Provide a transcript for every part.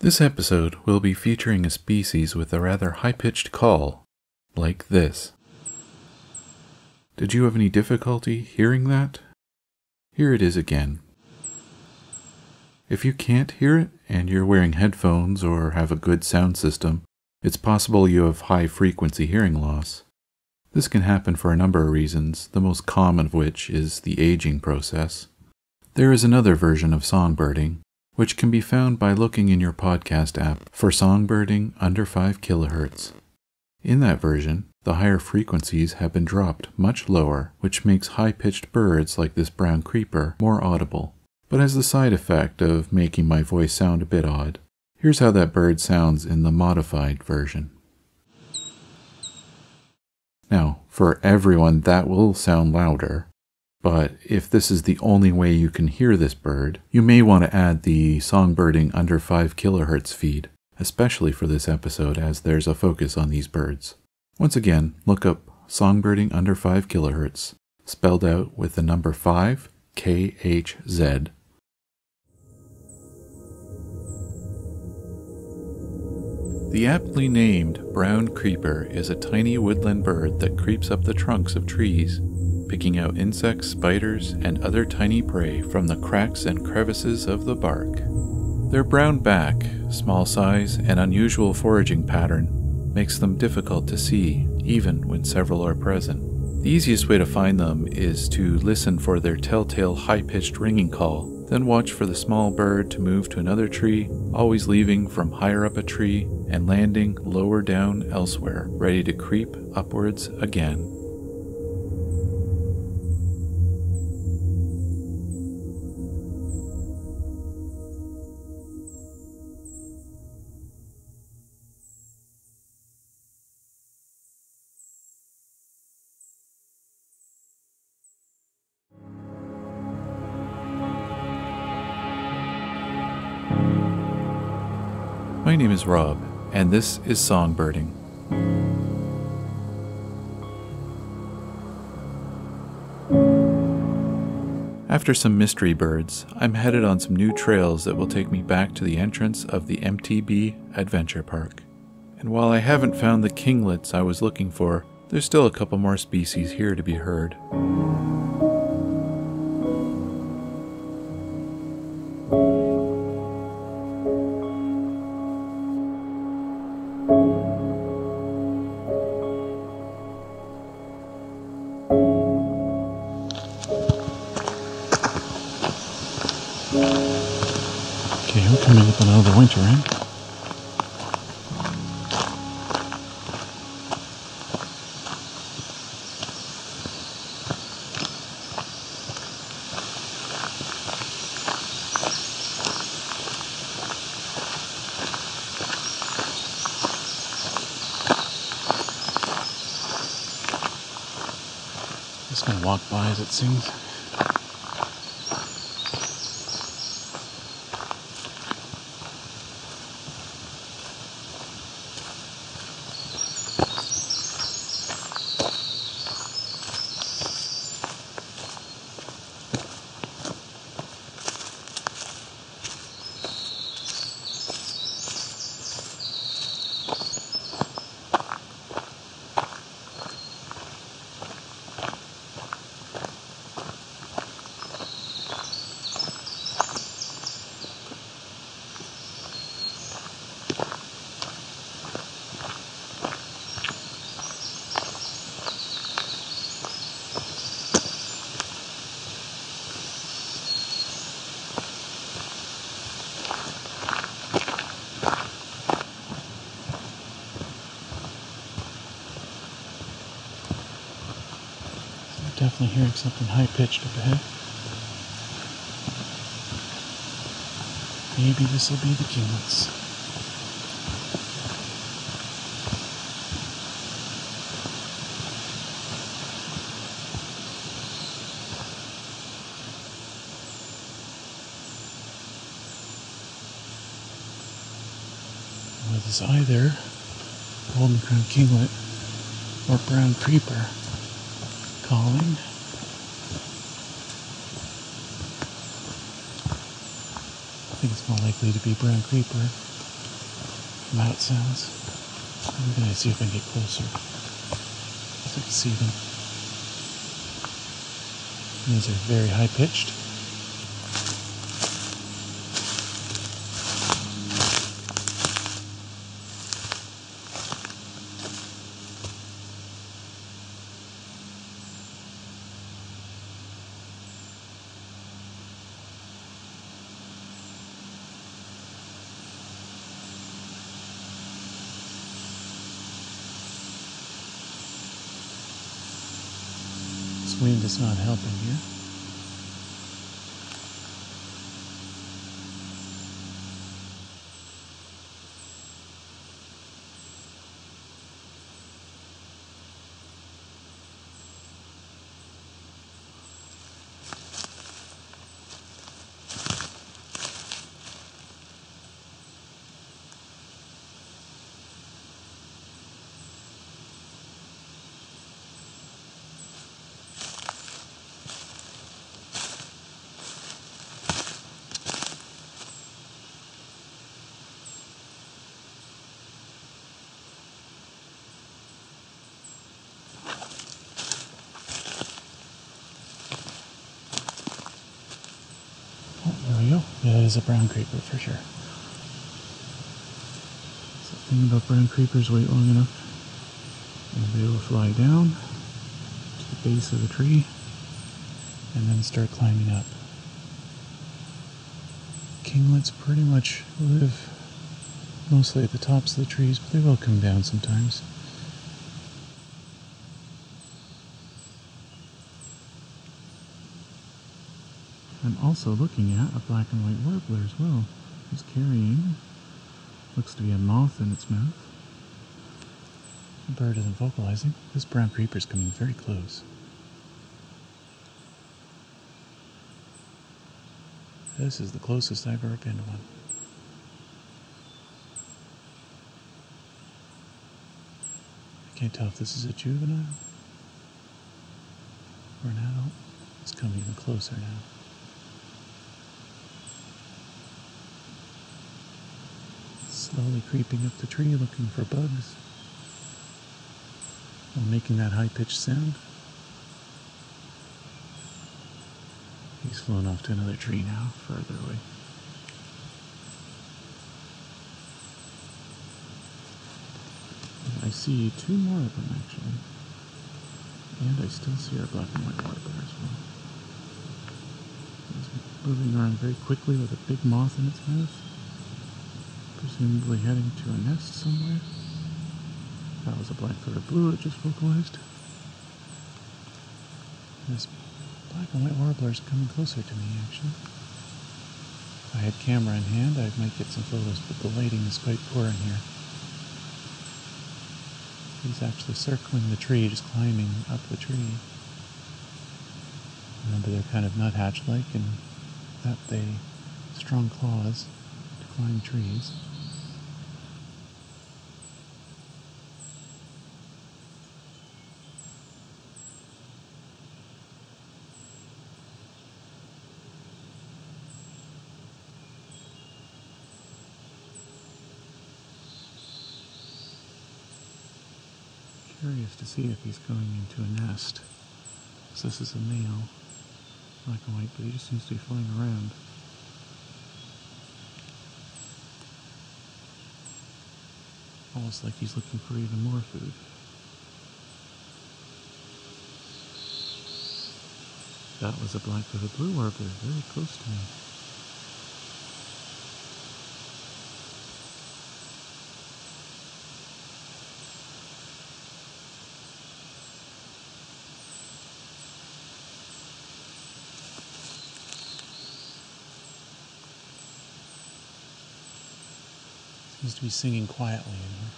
This episode will be featuring a species with a rather high-pitched call, like this. Did you have any difficulty hearing that? Here it is again. If you can't hear it and you're wearing headphones or have a good sound system, it's possible you have high-frequency hearing loss. This can happen for a number of reasons, the most common of which is the aging process. There is another version of Songbirding, which can be found by looking in your podcast app for Songbirding under 5 kHz. In that version, the higher frequencies have been dropped much lower, which makes high-pitched birds like this brown creeper more audible, but has the side effect of making my voice sound a bit odd. Here's how that bird sounds in the modified version. Now, for everyone that will sound louder, but if this is the only way you can hear this bird, you may want to add the Songbirding under 5 kHz feed, especially for this episode as there's a focus on these birds. Once again, look up Songbirding under 5 kHz, spelled out with the number 5, KHZ. The aptly named brown creeper is a tiny woodland bird that creeps up the trunks of trees, picking out insects, spiders, and other tiny prey from the cracks and crevices of the bark. Their brown back, small size, and unusual foraging pattern makes them difficult to see, even when several are present. The easiest way to find them is to listen for their telltale high-pitched ringing call, then watch for the small bird to move to another tree, always leaving from higher up a tree and landing lower down elsewhere, ready to creep upwards again. My name is Rob, and this is Songbirding. After some mystery birds, I'm headed on some new trails that will take me back to the entrance of the MTB Adventure Park. And while I haven't found the kinglets I was looking for, there's still a couple more species here to be heard. Okay, we're coming up on another winter, right? Just gonna walk by as it seems. Definitely hearing something high-pitched up ahead. Maybe this will be the kinglets. Well, it's either golden crown kinglet or brown creeper calling. I think it's more likely to be brown creeper. mouth sounds. I'm going to see if I can get closer. If I can see them. These are very high pitched. This wind is not helping here. There we go. Yeah, it is a brown creeper for sure. So the thing about brown creepers, wait long enough and they will fly down to the base of the tree and then start climbing up. Kinglets pretty much live mostly at the tops of the trees, but they will come down sometimes. I'm also looking at a black and white warbler as well. He's carrying, looks to be a moth in its mouth. The bird isn't vocalizing. This brown creeper is coming very close. This is the closest I've ever been to one. I can't tell if this is a juvenile or an adult. It's coming even closer now. Slowly creeping up the tree looking for bugs while making that high-pitched sound. He's flown off to another tree now, farther away. And I see two more of them actually. And I still see our black and white warbler as well. He's moving around very quickly with a big moth in its mouth. Presumably heading to a nest somewhere. That was a black-throated blue that just vocalized. This black and white warbler is coming closer to me, actually. If I had camera in hand, I might get some photos, but the lighting is quite poor in here. He's actually circling the tree, just climbing up the tree. Remember, they're kind of nuthatch-like in that they strong claws to climb trees. Curious to see if he's going into a nest, because this is a male, black and white, but he just seems to be flying around. Almost like he's looking for even more food. That was a black-throated blue warbler, very close to me. Seems to be singing quietly in here.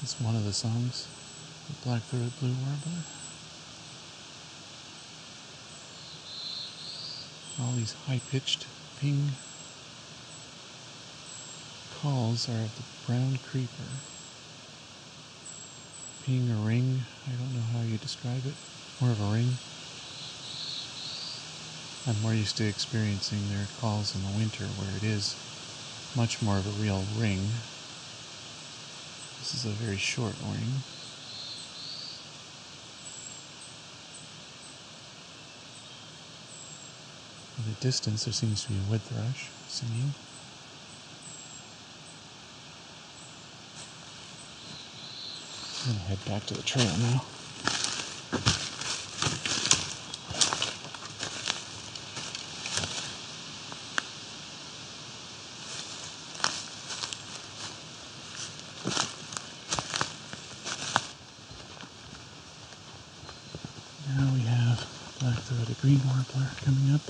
This is one of the songs, the black-throated blue warbler. All these high-pitched ping calls are of the brown creeper. being a ring. I don't know how you describe it. More of a ring. I'm more used to experiencing their calls in the winter where it is much more of a real ring. This is a very short ring. In the distance there seems to be a wood thrush singing. I'm going to head back to the trail now. Now we have black-throated green warbler coming up.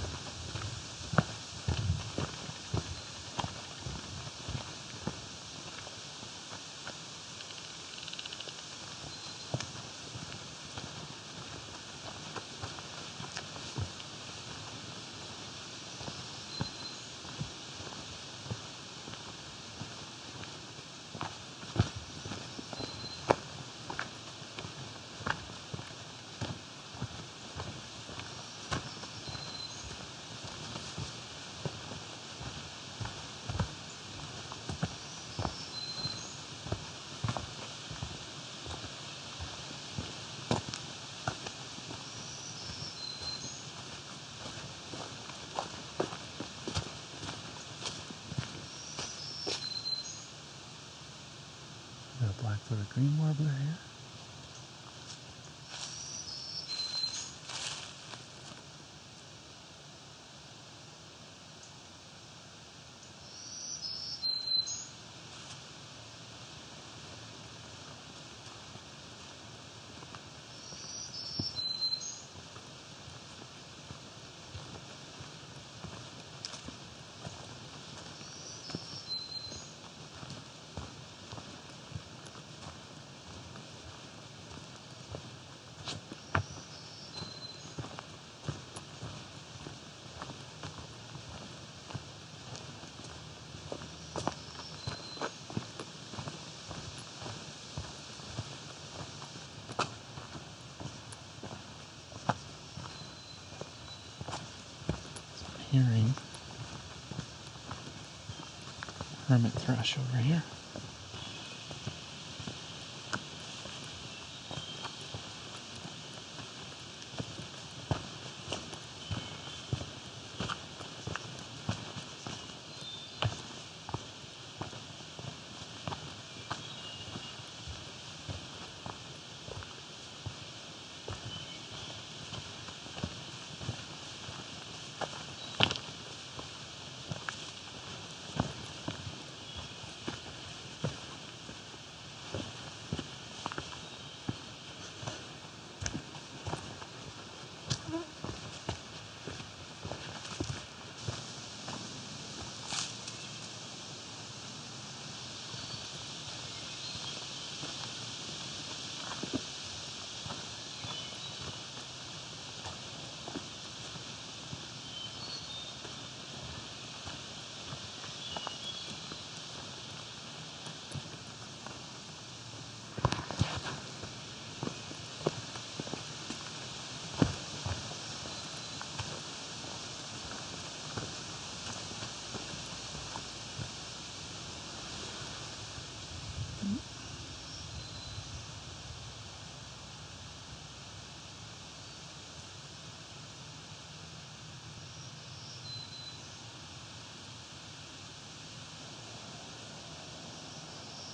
Got a black-throated green warbler here. Hearing hermit thrush over here.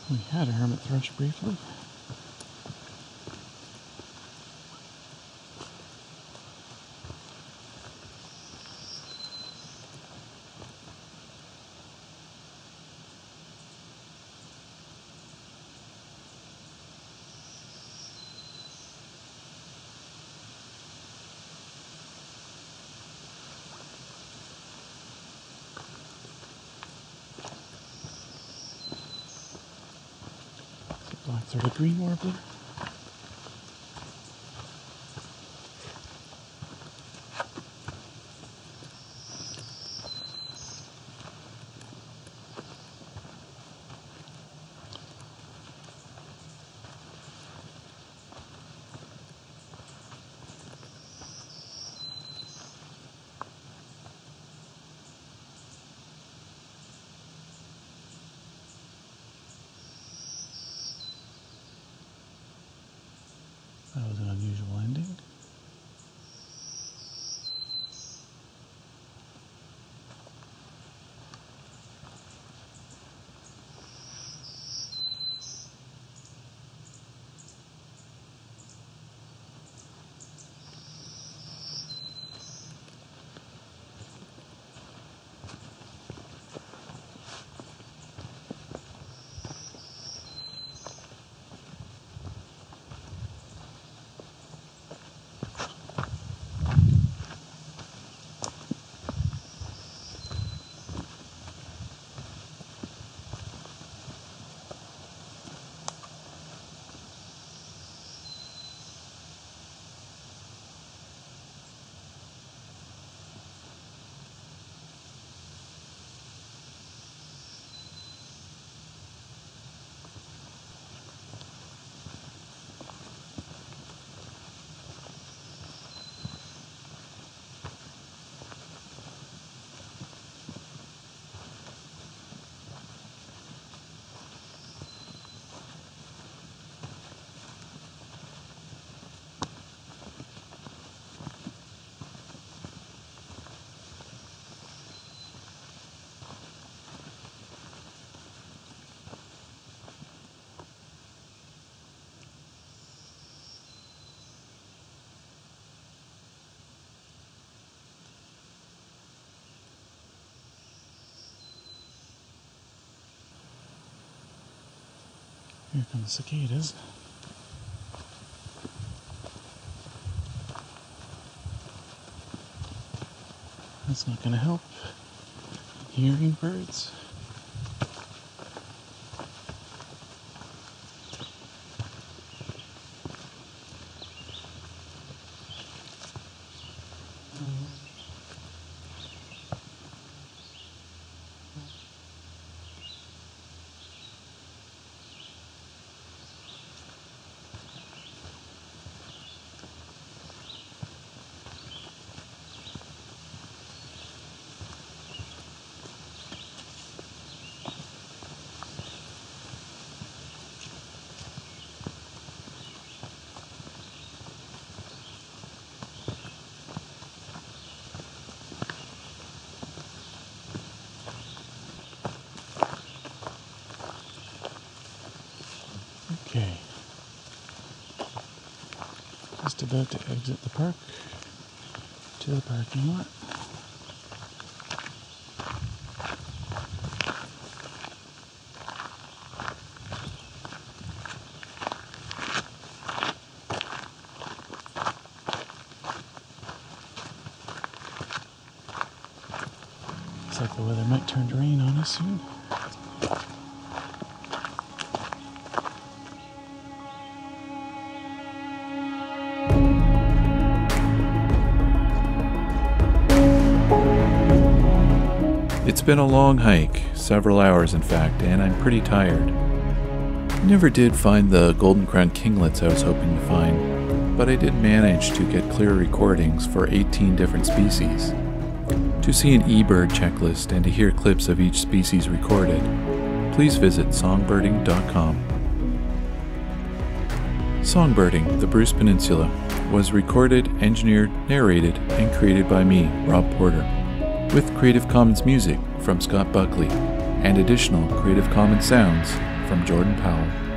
We had a hermit thrush briefly. Black-throated green warbler. That was an unusual ending. Here come the cicadas. That's not going to help. Hearing birds. Okay, just about to exit the park to the parking lot. Looks like the weather might turn to rain on us soon. It's been a long hike, several hours in fact, and I'm pretty tired. Never did find the golden crowned kinglets I was hoping to find, but I did manage to get clear recordings for 18 different species. To see an eBird checklist and to hear clips of each species recorded, please visit songbirding.com. Songbirding, the Bruce Peninsula, was recorded, engineered, narrated, and created by me, Rob Porter, with Creative Commons music from Scott Buckley and additional Creative Commons sounds from Jordan Powell.